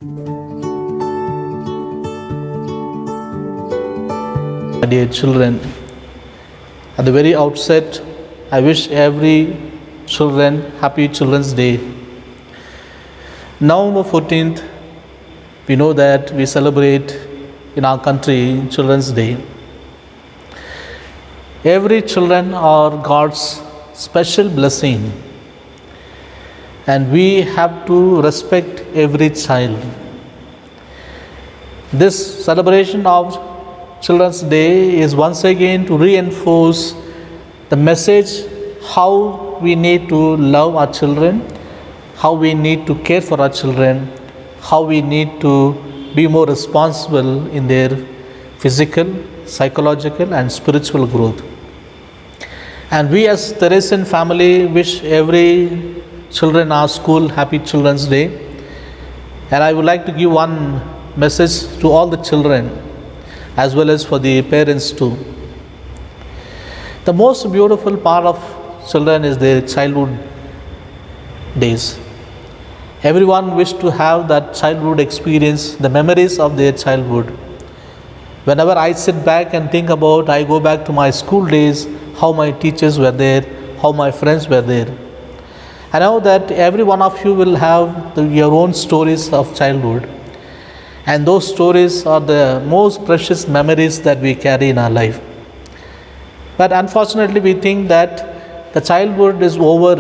My dear children, at the very outset, I wish every children happy Children's Day. November 14th, we know that we celebrate in our country Children's Day. Every children are God's special blessing, and we have to respect every child. This celebration of Children's Day is once again to reinforce the message how we need to love our children, how we need to care for our children, how we need to be more responsible in their physical, psychological, and spiritual growth. And we as Teresian family wish every children in our school happy Children's Day. And I would like to give one message to all the children as well as for the parents too. The most beautiful part of children is their childhood days. Everyone wishes to have that childhood experience, the memories of their childhood. Whenever I sit back and think about, I go back to my school days, how my teachers were there, how my friends were there. I know that every one of you will have your own stories of childhood. And those stories are the most precious memories that we carry in our life. But unfortunately, we think that the childhood is over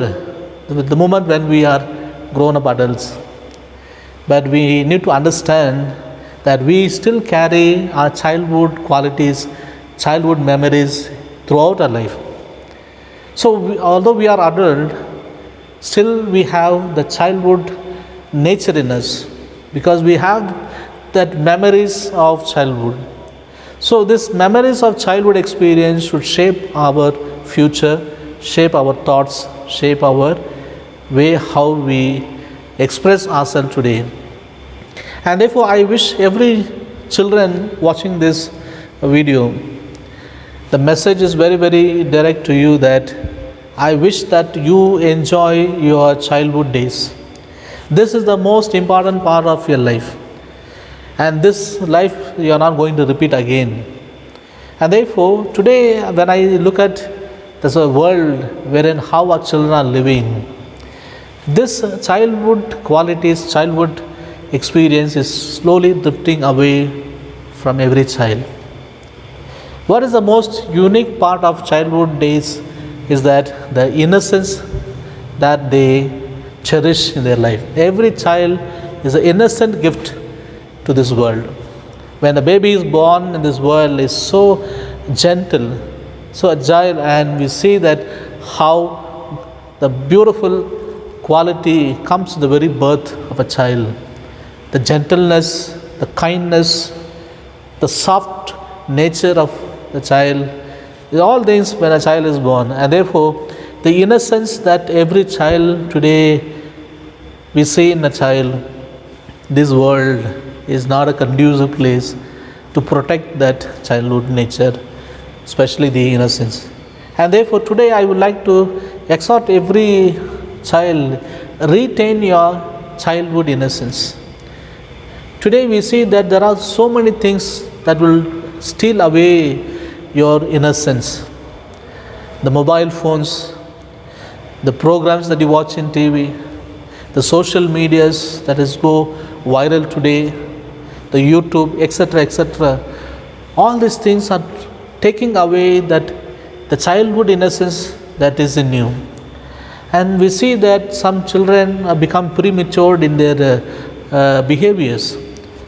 the moment when we are grown up adults. But we need to understand that we still carry our childhood qualities, childhood memories throughout our life. So, although we are adult, still we have the childhood nature in us because we have that memories of childhood. So these memories of childhood experience should shape our future, shape our thoughts, shape our way how we express ourselves today. And therefore I wish every children watching this video, the message is very, very direct to you that I wish that you enjoy your childhood days. This is the most important part of your life. And this life you are not going to repeat again. And therefore, today when I look at this world wherein how our children are living, this childhood qualities, childhood experience is slowly drifting away from every child. What is the most unique part of childhood days is that the innocence that they cherish in their life. Every child is an innocent gift to this world. When the baby is born in this world is so gentle, so agile, and we see that how the beautiful quality comes to the very birth of a child. The gentleness, the kindness, the soft nature of the child, all things when a child is born. And therefore, the innocence that every child today we see in a child, this world is not a conducive place to protect that childhood nature, especially the innocence. And therefore today I would like to exhort every child, retain your childhood innocence. Today we see that there are so many things that will steal away your innocence. The mobile phones, the programs that you watch in TV, the social medias that is go viral today, the YouTube, etc., etc. All these things are taking away that the childhood innocence that is in you. And we see that some children have become premature in their behaviors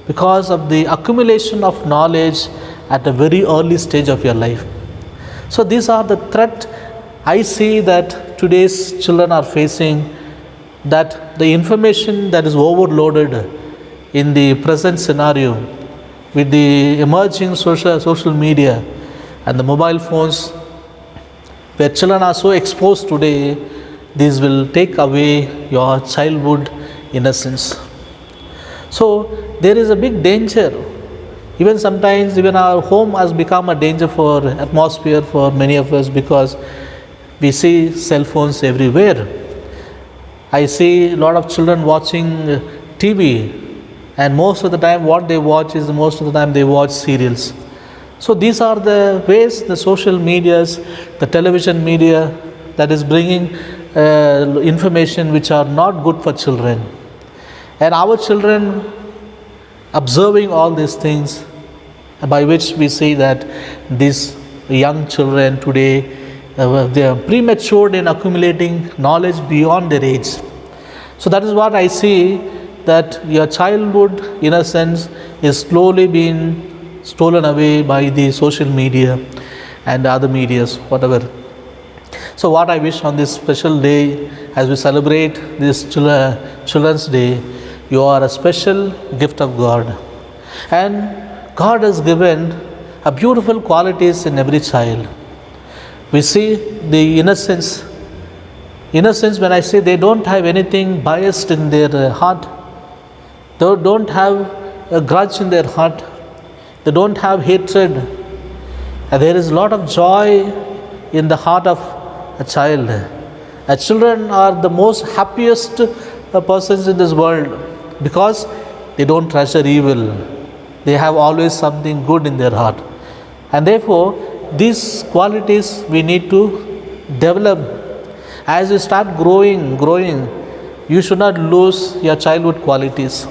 because of the accumulation of knowledge at a very early stage of your life. So these are the threat I see that today's children are facing, that the information that is overloaded in the present scenario with the emerging social media and the mobile phones, where children are so exposed today, this will take away your childhood innocence. So there is a big danger. Even sometimes even our home has become a danger for atmosphere for many of us because we see cell phones everywhere. I see a lot of children watching TV And most of the time, what they watch is most of the time they watch serials. So these are the ways the social medias, the television media that is bringing information which are not good for children. And our children observing all these things, by which we see that these young children today, they are premature in accumulating knowledge beyond their age. So that is what I see, that your childhood innocence is slowly being stolen away by the social media and other medias, whatever. So what I wish on this special day, as we celebrate this Children's Day, you are a special gift of God. And God has given a beautiful qualities in every child. We see the innocence. Innocence, when I say they don't have anything biased in their heart, they don't have a grudge in their heart, they don't have hatred. And there is a lot of joy in the heart of a child. Children are the most happiest persons in this world because they don't treasure evil. They have always something good in their heart. And therefore, these qualities we need to develop. As you start growing, you should not lose your childhood qualities.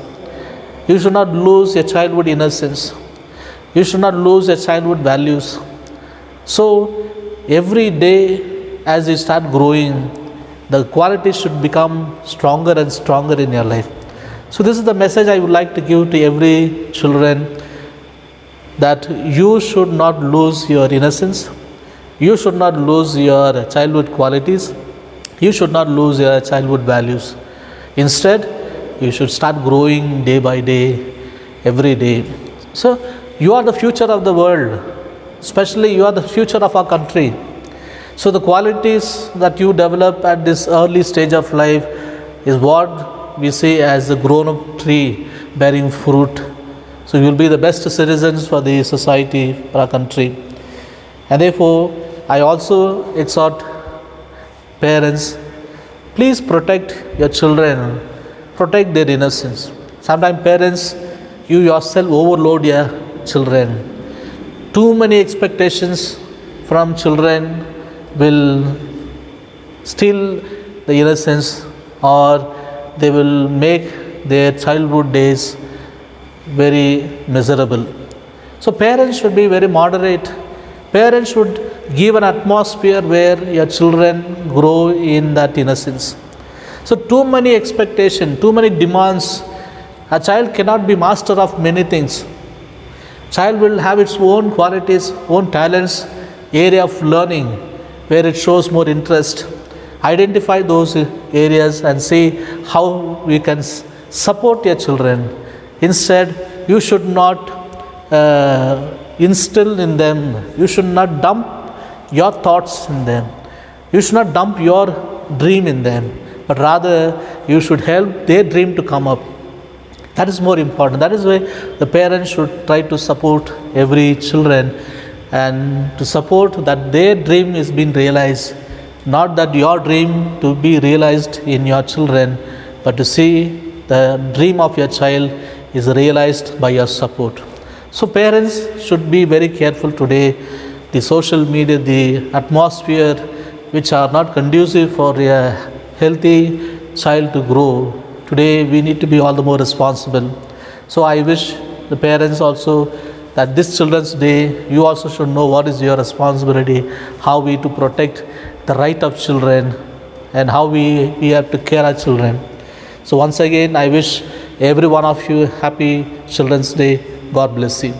You should not lose your childhood innocence. You should not lose your childhood values. So, every day as you start growing, the qualities should become stronger and stronger in your life. So this is the message I would like to give to every children, that you should not lose your innocence. You should not lose your childhood qualities. You should not lose your childhood values. Instead, you should start growing day by day, every day. So you are the future of the world. Especially you are the future of our country. So the qualities that you develop at this early stage of life is what we see as a grown-up tree bearing fruit. So you will be the best citizens for the society, for our country. And therefore, I also exhort parents, please protect your children, protect their innocence. Sometimes parents, you yourself overload your children. Too many expectations from children will steal the innocence, or they will make their childhood days very miserable. So parents should be very moderate. Parents should give an atmosphere where your children grow in that innocence. So too many expectations, too many demands. A child cannot be master of many things. Child will have its own qualities, own talents, area of learning, where it shows more interest. Identify those areas and see how we can support your children. Instead, you should not instill in them, you should not dump your thoughts in them, you should not dump your dream in them, but rather you should help their dream to come up. That is more important. That is why the parents should try to support every children, and to support that their dream is being realized, not that your dream to be realized in your children, but to see the dream of your child is realized by your support. So parents should be very careful today. The social media, the atmosphere which are not conducive for a healthy child to grow. Today we need to be all the more responsible. So I wish the parents also that this Children's Day, you also should know what is your responsibility, how we to protect the right of children, and how we have to care our children. So once again, I wish every one of you happy Children's Day. God bless you.